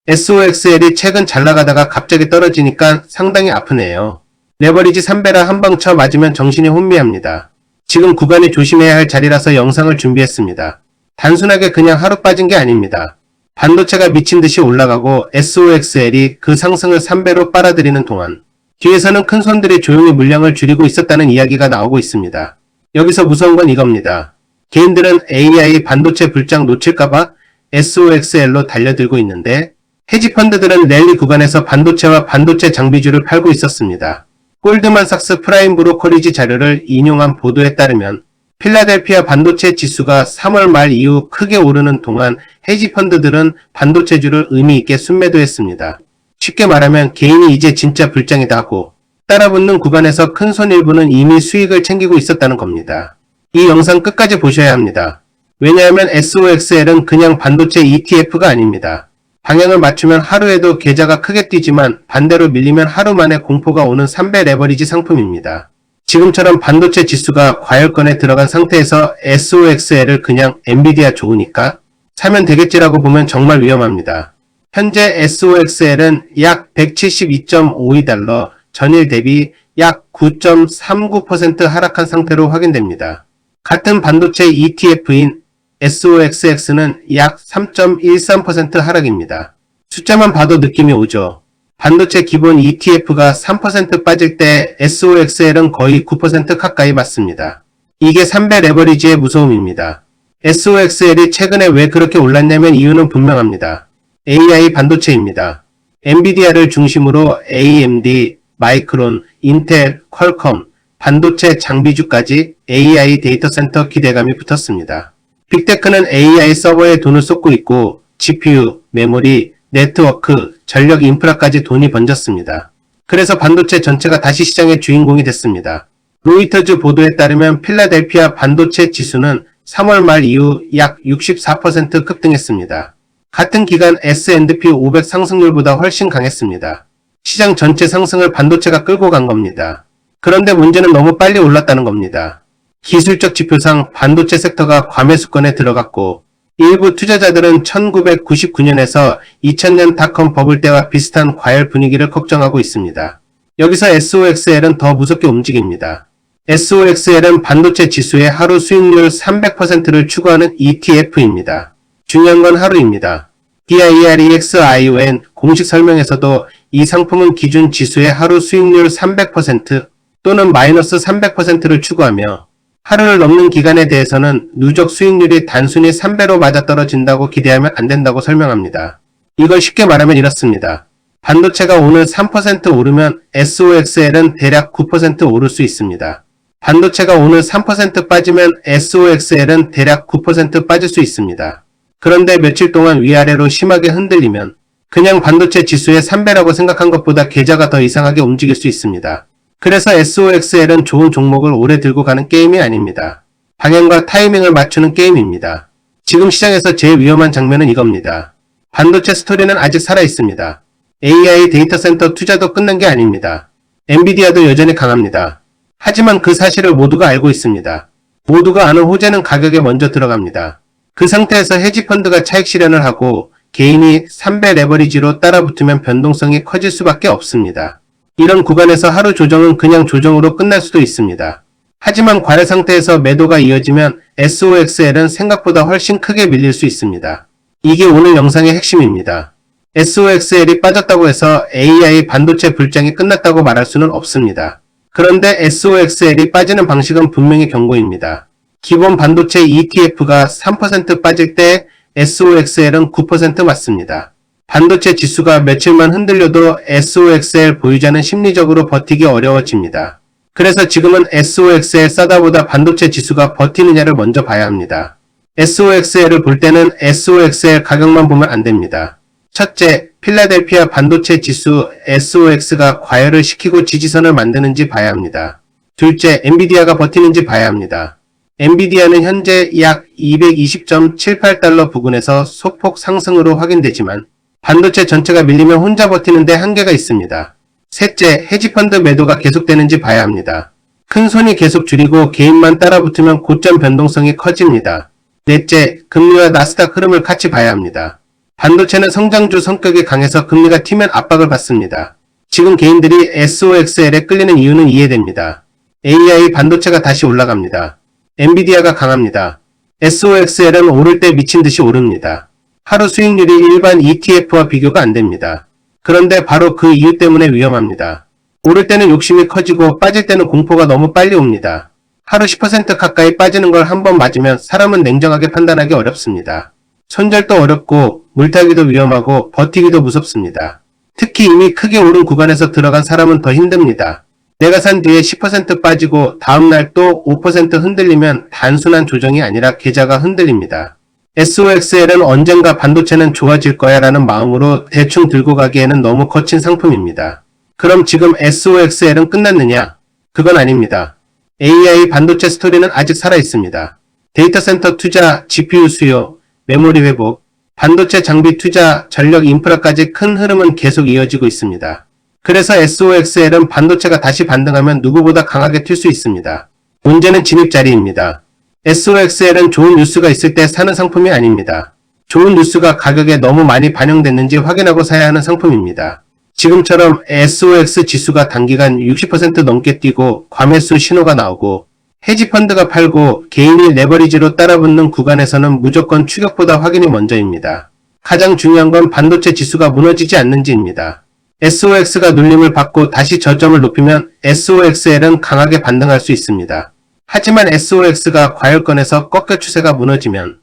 SOXL이 최근 잘 나가다가 갑자기 떨어지니까 상당히 아프네요. 레버리지 3배라 한방 쳐 맞으면 정신이 혼미합니다. 지금 구간이 조심해야 할 자리라서 영상을 준비했습니다. 단순하게 그냥 하루 빠진 게 아닙니다. 반도체가 미친 듯이 올라가고 SOXL이 그 상승을 3배로 빨아들이는 동안 뒤에서는 큰 손들이 조용히 물량을 줄이고 있었다는 이야기가 나오고 있습니다. 여기서 무서운 건 이겁니다. 개인들은 AI 반도체 불장 놓칠까봐 SOXL로 달려들고 있는데 헤지펀드들은 랠리 구간에서 반도체와 반도체 장비주를 팔고 있었습니다. 골드만삭스 프라임 브로커리지 자료를 인용한 보도에 따르면 필라델피아 반도체 지수가 3월 말 이후 크게 오르는 동안 헤지펀드들은 반도체주를 의미 있게 순매도했습니다. 쉽게 말하면 개인이 이제 진짜 불장이다 하고 따라붙는 구간에서 큰손 일부는 이미 수익을 챙기고 있었다는 겁니다. 이 영상 끝까지 보셔야 합니다. 왜냐하면 SOXL은 그냥 반도체 ETF가 아닙니다. 방향을 맞추면 하루에도 계좌가 크게 뛰지만 반대로 밀리면 하루 만에 공포가 오는 3배 레버리지 상품입니다. 지금처럼 반도체 지수가 과열권에 들어간 상태에서 SOXL을 그냥 엔비디아 좋으니까 사면 되겠지라고 보면 정말 위험합니다. 현재 SOXL은 약 172.52달러, 전일 대비 약 9.39% 하락한 상태로 확인됩니다. 같은 반도체 ETF인 SOXX는 약 3.13% 하락입니다. 숫자만 봐도 느낌이 오죠. 반도체 기본 ETF가 3% 빠질 때 SOXL은 거의 9% 가까이 맞습니다. 이게 3배 레버리지의 무서움입니다. SOXL이 최근에 왜 그렇게 올랐냐면 이유는 분명합니다. AI 반도체입니다. 엔비디아를 중심으로 AMD, 마이크론, 인텔, 퀄컴, 반도체 장비주까지 AI 데이터 센터 기대감이 붙었습니다. 빅테크는 AI 서버에 돈을 쏟고 있고 GPU, 메모리, 네트워크, 전력 인프라까지 돈이 번졌습니다. 그래서 반도체 전체가 다시 시장의 주인공이 됐습니다. 로이터즈 보도에 따르면 필라델피아 반도체 지수는 3월 말 이후 약 64% 급등했습니다. 같은 기간 S&P 500 상승률보다 훨씬 강했습니다. 시장 전체 상승을 반도체가 끌고 간 겁니다. 그런데 문제는 너무 빨리 올랐다는 겁니다. 기술적 지표상 반도체 섹터가 과매수권에 들어갔고 일부 투자자들은 1999년에서 2000년 닷컴 버블 때와 비슷한 과열 분위기를 걱정하고 있습니다. 여기서 SOXL은 더 무섭게 움직입니다. SOXL은 반도체 지수의 하루 수익률 300%를 추구하는 ETF입니다. 중요한 건 하루입니다. DIREXION 공식 설명에서도 이 상품은 기준 지수의 하루 수익률 300% 또는 마이너스 300%를 추구하며 하루를 넘는 기간에 대해서는 누적 수익률이 단순히 3배로 맞아떨어진다고 기대하면 안 된다고 설명합니다. 이걸 쉽게 말하면 이렇습니다. 반도체가 오늘 3% 오르면 SOXL은 대략 9% 오를 수 있습니다. 반도체가 오늘 3% 빠지면 SOXL은 대략 9% 빠질 수 있습니다. 그런데 며칠 동안 위아래로 심하게 흔들리면 그냥 반도체 지수의 3배라고 생각한 것보다 계좌가 더 이상하게 움직일 수 있습니다. 그래서 SOXL은 좋은 종목을 오래 들고 가는 게임이 아닙니다. 방향과 타이밍을 맞추는 게임입니다. 지금 시장에서 제일 위험한 장면은 이겁니다. 반도체 스토리는 아직 살아있습니다. AI 데이터 센터 투자도 끝난 게 아닙니다. 엔비디아도 여전히 강합니다. 하지만 그 사실을 모두가 알고 있습니다. 모두가 아는 호재는 가격에 먼저 들어갑니다. 그 상태에서 헤지펀드가 차익 실현을 하고 개인이 3배 레버리지로 따라붙으면 변동성이 커질 수밖에 없습니다. 이런 구간에서 하루 조정은 그냥 조정으로 끝날 수도 있습니다. 하지만 과열 상태에서 매도가 이어지면 SOXL은 생각보다 훨씬 크게 밀릴 수 있습니다. 이게 오늘 영상의 핵심입니다. SOXL이 빠졌다고 해서 AI 반도체 불장이 끝났다고 말할 수는 없습니다. 그런데 SOXL이 빠지는 방식은 분명히 경고입니다. 기본 반도체 ETF가 3% 빠질 때 SOXL은 9% 맞습니다. 반도체 지수가 며칠만 흔들려도 SOXL 보유자는 심리적으로 버티기 어려워집니다. 그래서 지금은 SOXL 싸다보다 반도체 지수가 버티느냐를 먼저 봐야 합니다. SOXL을 볼 때는 SOXL 가격만 보면 안 됩니다. 첫째, 필라델피아 반도체 지수 SOX가 과열을 시키고 지지선을 만드는지 봐야 합니다. 둘째, 엔비디아가 버티는지 봐야 합니다. 엔비디아는 현재 약 220.78달러 부근에서 소폭 상승으로 확인되지만 반도체 전체가 밀리면 혼자 버티는데 한계가 있습니다. 셋째, 헤지펀드 매도가 계속되는지 봐야 합니다. 큰 손이 계속 줄이고 개인만 따라붙으면 고점 변동성이 커집니다. 넷째, 금리와 나스닥 흐름을 같이 봐야 합니다. 반도체는 성장주 성격이 강해서 금리가 튀면 압박을 받습니다. 지금 개인들이 SOXL에 끌리는 이유는 이해됩니다. AI 반도체가 다시 올라갑니다. 엔비디아가 강합니다. SOXL은 오를 때 미친 듯이 오릅니다. 하루 수익률이 일반 ETF와 비교가 안 됩니다. 그런데 바로 그 이유 때문에 위험합니다. 오를 때는 욕심이 커지고 빠질 때는 공포가 너무 빨리 옵니다. 하루 10% 가까이 빠지는 걸 한 번 맞으면 사람은 냉정하게 판단하기 어렵습니다. 손절도 어렵고 물타기도 위험하고 버티기도 무섭습니다. 특히 이미 크게 오른 구간에서 들어간 사람은 더 힘듭니다. 내가 산 뒤에 10% 빠지고 다음날 또 5% 흔들리면 단순한 조정이 아니라 계좌가 흔들립니다. SOXL은 언젠가 반도체는 좋아질 거야 라는 마음으로 대충 들고 가기에는 너무 거친 상품입니다. 그럼 지금 SOXL은 끝났느냐? 그건 아닙니다. AI 반도체 스토리는 아직 살아있습니다. 데이터 센터 투자, GPU 수요, 메모리 회복, 반도체 장비 투자, 전력 인프라까지 큰 흐름은 계속 이어지고 있습니다. 그래서 SOXL은 반도체가 다시 반등하면 누구보다 강하게 튈 수 있습니다. 문제는 진입 자리입니다. SOXL은 좋은 뉴스가 있을 때 사는 상품이 아닙니다. 좋은 뉴스가 가격에 너무 많이 반영됐는지 확인하고 사야 하는 상품입니다. 지금처럼 SOX 지수가 단기간 60% 넘게 뛰고 과매수 신호가 나오고 헤지펀드가 팔고 개인이 레버리지로 따라붙는 구간에서는 무조건 추격보다 확인이 먼저입니다. 가장 중요한 건 반도체 지수가 무너지지 않는지입니다. SOX가 눌림을 받고 다시 저점을 높이면 SOXL은 강하게 반등할 수 있습니다. 하지만 SOX가 과열권에서 꺾여 추세가 무너지면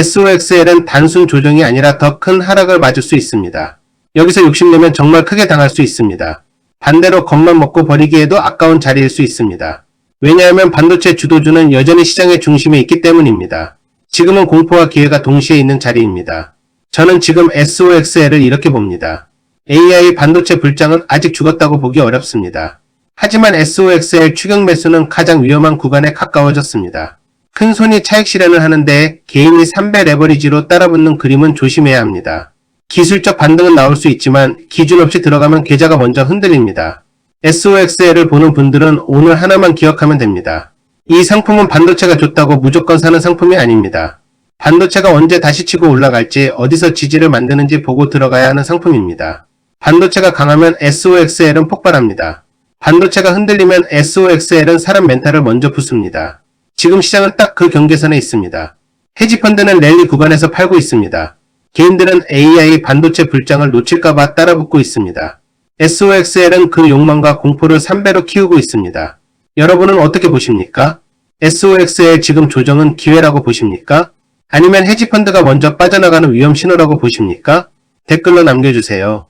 SOXL은 단순 조정이 아니라 더 큰 하락을 맞을 수 있습니다. 여기서 욕심내면 정말 크게 당할 수 있습니다. 반대로 겁만 먹고 버리기에도 아까운 자리일 수 있습니다. 왜냐하면 반도체 주도주는 여전히 시장의 중심에 있기 때문입니다. 지금은 공포와 기회가 동시에 있는 자리입니다. 저는 지금 SOXL을 이렇게 봅니다. AI 반도체 불장은 아직 죽었다고 보기 어렵습니다. 하지만 SOXL 추격 매수는 가장 위험한 구간에 가까워졌습니다. 큰 손이 차익 실현을 하는데 개인이 3배 레버리지로 따라붙는 그림은 조심해야 합니다. 기술적 반등은 나올 수 있지만 기준 없이 들어가면 계좌가 먼저 흔들립니다. SOXL을 보는 분들은 오늘 하나만 기억하면 됩니다. 이 상품은 반도체가 좋다고 무조건 사는 상품이 아닙니다. 반도체가 언제 다시 치고 올라갈지 어디서 지지를 만드는지 보고 들어가야 하는 상품입니다. 반도체가 강하면 SOXL은 폭발합니다. 반도체가 흔들리면 SOXL은 사람 멘탈을 먼저 부숩니다. 지금 시장은 딱 그 경계선에 있습니다. 헤지펀드는 랠리 구간에서 팔고 있습니다. 개인들은 AI 반도체 불장을 놓칠까봐 따라붙고 있습니다. SOXL은 그 욕망과 공포를 3배로 키우고 있습니다. 여러분은 어떻게 보십니까? SOXL 지금 조정은 기회라고 보십니까? 아니면 헤지펀드가 먼저 빠져나가는 위험 신호라고 보십니까? 댓글로 남겨주세요.